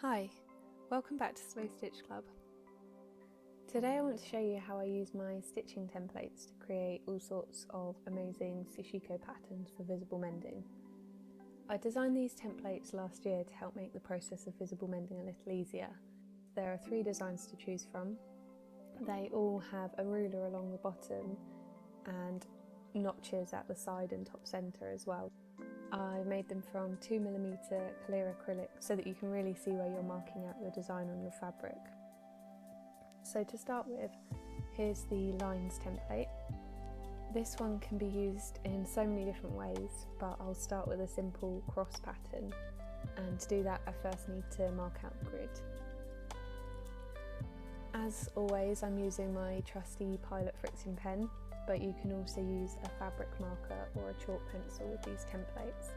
Hi, welcome back to Slow Stitch Club. Today I want to show you how I use my stitching templates to create all sorts of amazing Sashiko patterns for visible mending. I designed these templates last year to help make the process of visible mending a little easier. There are 3 designs to choose from. They all have a ruler along the bottom and notches at the side and top centre as well. I made them from 2mm clear acrylic so that you can really see where you're marking out your design on your fabric. So to start with, here's the lines template. This one can be used in so many different ways, but I'll start with a simple cross pattern, and to do that I first need to mark out the grid. As always, I'm using my trusty Pilot Friction pen, but you can also use a fabric marker or a chalk pencil with these templates.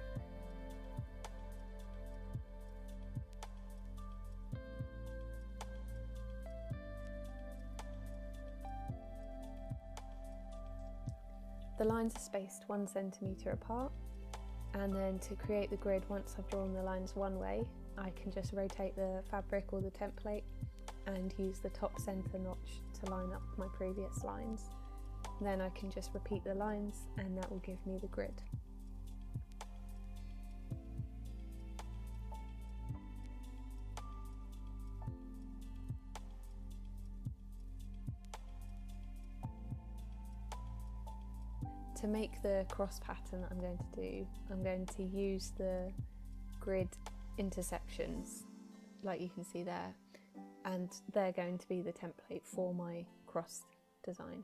The lines are spaced 1 centimetre apart, and then to create the grid, once I've drawn the lines one way, I can just rotate the fabric or the template and use the top centre notch to line up my previous lines. Then I can just repeat the lines and that will give me the grid. To make the cross pattern that I'm going to use the grid intersections like you can see there, and they're going to be the template for my cross design.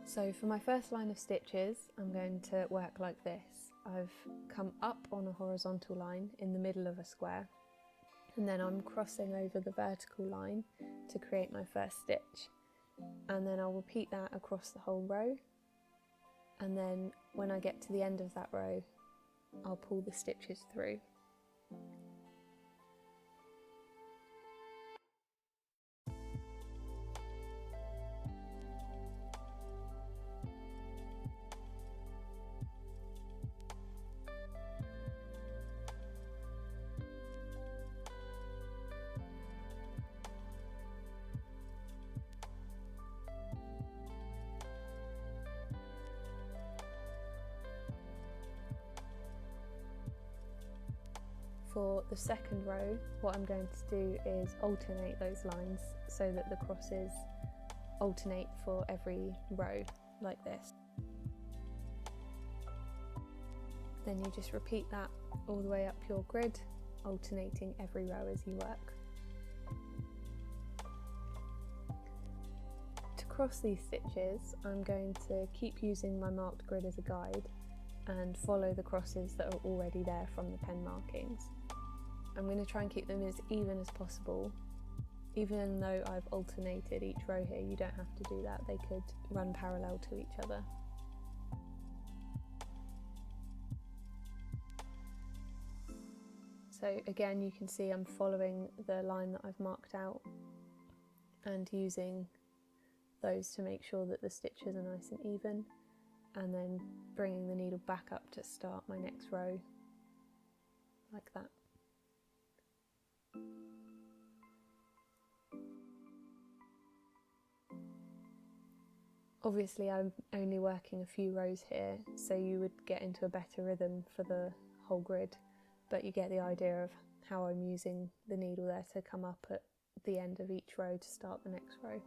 So for my first line of stitches, I'm going to work like this. I've come up on a horizontal line in the middle of a square, and then I'm crossing over the vertical line to create my first stitch. And then I'll repeat that across the whole row, and then when I get to the end of that row, I'll pull the stitches through. For the second row, what I'm going to do is alternate those lines so that the crosses alternate for every row, like this. Then you just repeat that all the way up your grid, alternating every row as you work. To cross these stitches, I'm going to keep using my marked grid as a guide and follow the crosses that are already there from the pen markings. I'm going to try and keep them as even as possible. Even though I've alternated each row here, you don't have to do that, they could run parallel to each other. So again, you can see I'm following the line that I've marked out and using those to make sure that the stitches are nice and even, and then bringing the needle back up to start my next row, like that. Obviously I'm only working a few rows here, so you would get into a better rhythm for the whole grid, but you get the idea of how I'm using the needle there to come up at the end of each row to start the next row.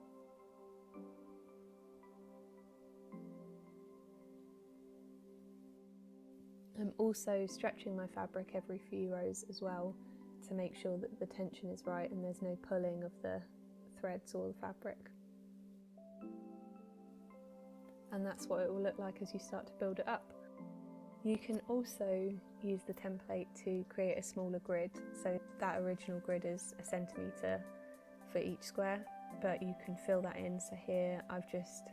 I'm also stretching my fabric every few rows as well to make sure that the tension is right and there's no pulling of the threads or the fabric. And that's what it will look like as you start to build it up. You can also use the template to create a smaller grid, so that original grid is 1 centimetre for each square, but you can fill that in. So here I've just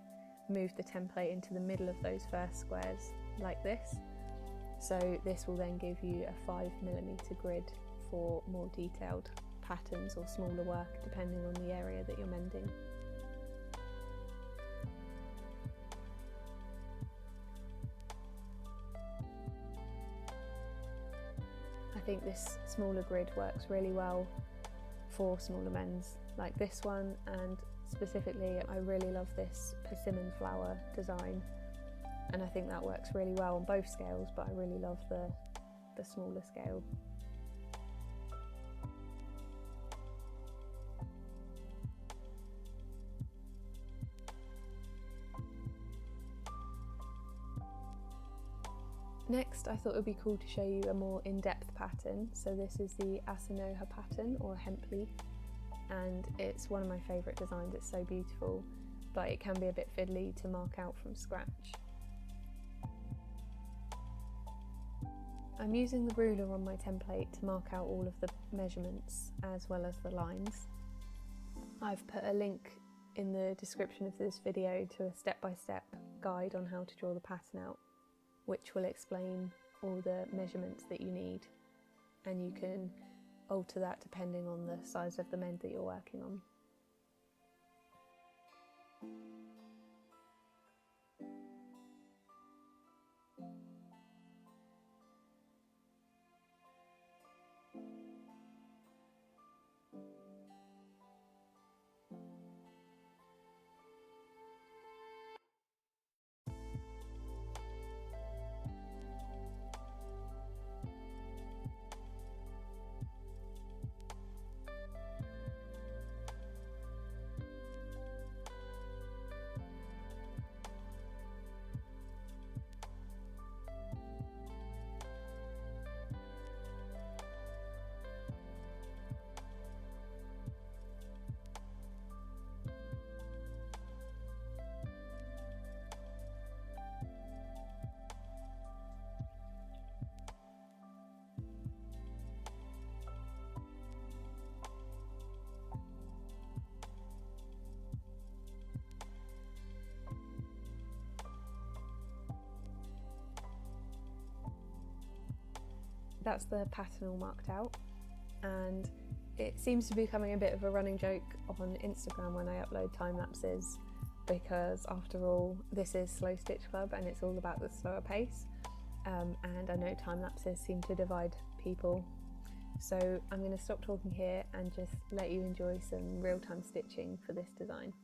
moved the template into the middle of those first squares like this. So this will then give you a 5mm grid for more detailed patterns or smaller work depending on the area that you're mending. think this smaller grid works really well for smaller mends like this one, and specifically I really love this persimmon flower design, and I think that works really well on both scales, but I really love the smaller scale. Next, I thought it would be cool to show you a more in-depth pattern. So this is the Asanoha pattern, or hemp leaf, and it's one of my favourite designs. It's so beautiful, but it can be a bit fiddly to mark out from scratch. I'm using the ruler on my template to mark out all of the measurements as well as the lines. I've put a link in the description of this video to a step-by-step guide on how to draw the pattern out, which will explain all the measurements that you need, and you can alter that depending on the size of the mend that you're working on. That's the pattern all marked out, and it seems to be becoming a bit of a running joke on Instagram when I upload time lapses, because after all this is Slow Stitch Club and it's all about the slower pace, and I know time lapses seem to divide people, so I'm going to stop talking here and just let you enjoy some real-time stitching for this design.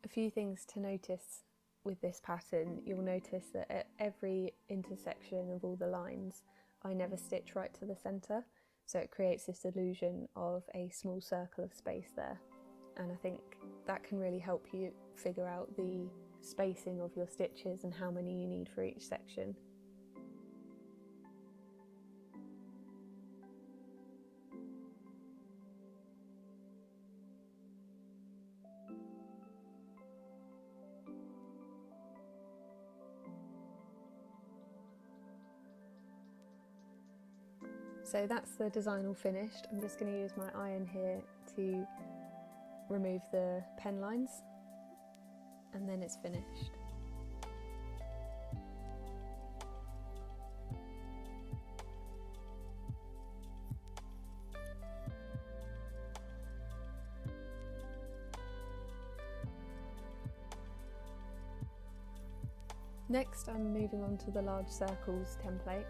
A few things to notice with this pattern. You'll notice that at every intersection of all the lines, I never stitch right to the centre, so it creates this illusion of a small circle of space there. And I think that can really help you figure out the spacing of your stitches and how many you need for each section. So that's the design all finished. I'm just going to use my iron here to remove the pen lines, and then it's finished. Next, I'm moving on to the large circles template.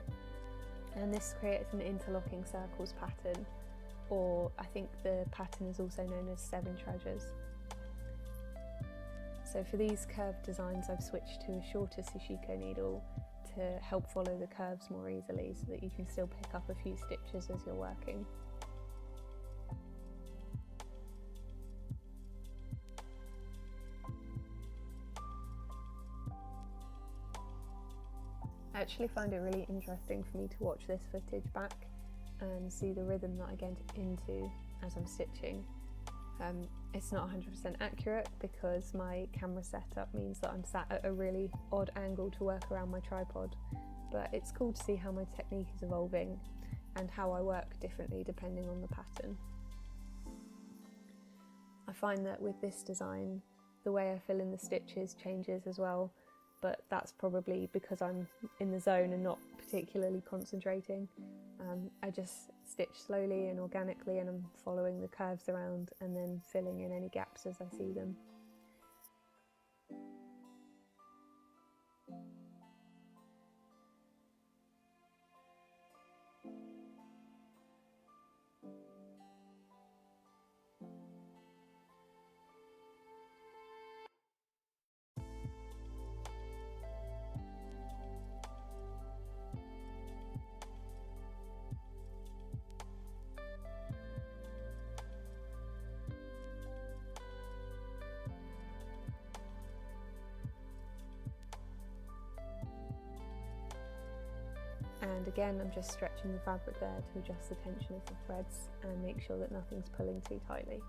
And this creates an interlocking circles pattern, or I think the pattern is also known as 7 treasures. So for these curved designs, I've switched to a shorter Sashiko needle to help follow the curves more easily, so that you can still pick up a few stitches as you're working. I actually find it really interesting for me to watch this footage back and see the rhythm that I get into as I'm stitching. It's not 100% accurate because my camera setup means that I'm sat at a really odd angle to work around my tripod, but it's cool to see how my technique is evolving and how I work differently depending on the pattern. I find that with this design, the way I fill in the stitches changes as well, but that's probably because I'm in the zone and not particularly concentrating. I just stitch slowly and organically, and I'm following the curves around and then filling in any gaps as I see them. And again, I'm just stretching the fabric there to adjust the tension of the threads and make sure that nothing's pulling too tightly.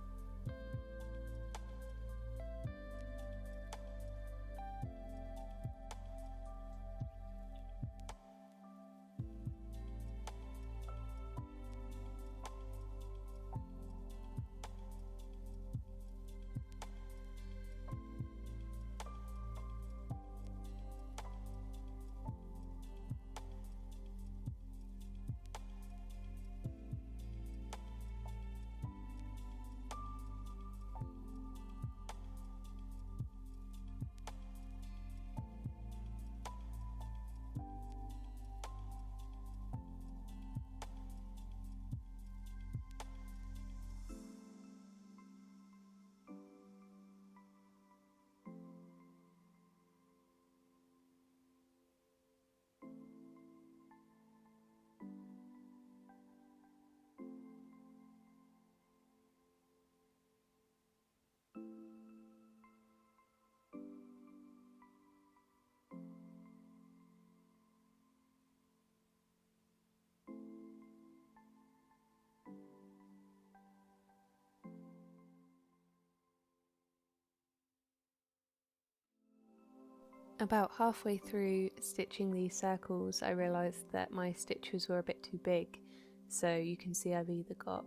About halfway through stitching these circles, I realised that my stitches were a bit too big, so you can see I've either got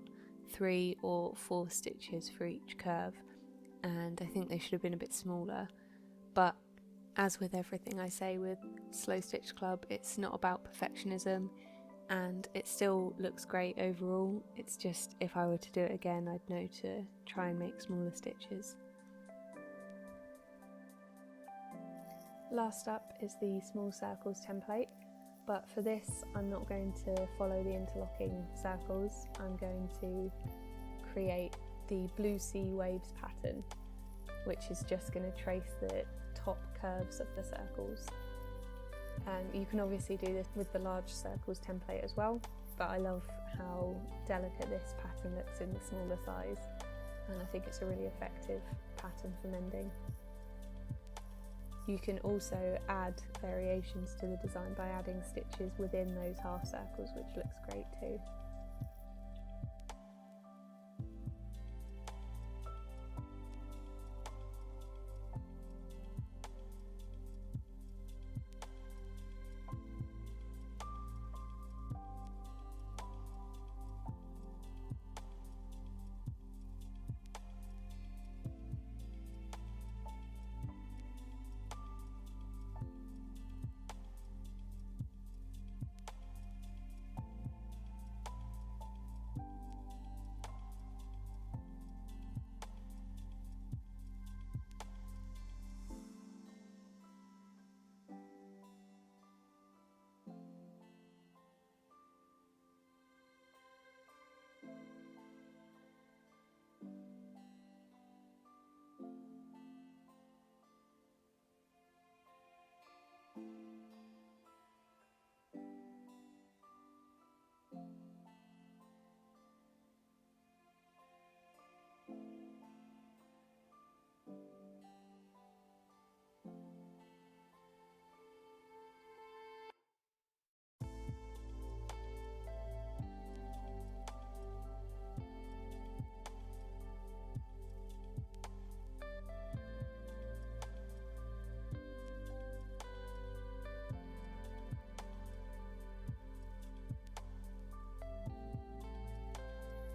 3 or 4 stitches for each curve, and I think they should have been a bit smaller. But as with everything I say with Slow Stitch Club, it's not about perfectionism, and it still looks great overall. It's just if I were to do it again, I'd know to try and make smaller stitches. Last up is the small circles template, but for this I'm not going to follow the interlocking circles. I'm going to create the blue sea waves pattern. which is just going to trace the top curves of the circles. You can obviously do this with the large circles template as well, but I love how delicate this pattern looks in the smaller size, and I think it's a really effective pattern for mending. You can also add variations to the design by adding stitches within those half circles, which looks great too.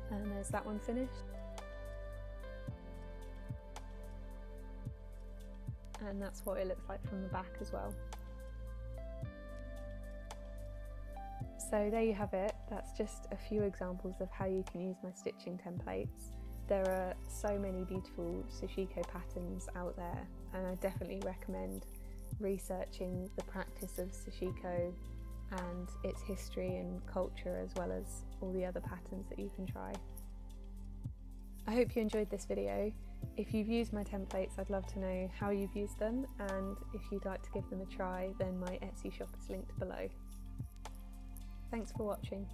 And there's that one finished. And that's what it looks like from the back as well. So there you have it. That's just a few examples of how you can use my stitching templates. There are so many beautiful Sashiko patterns out there, and I definitely recommend researching the practice of Sashiko and its history and culture, as well as all the other patterns that you can try. I hope you enjoyed this video. If you've used my templates, I'd love to know how you've used them, and if you'd like to give them a try, then my Etsy shop is linked below. Thanks for watching.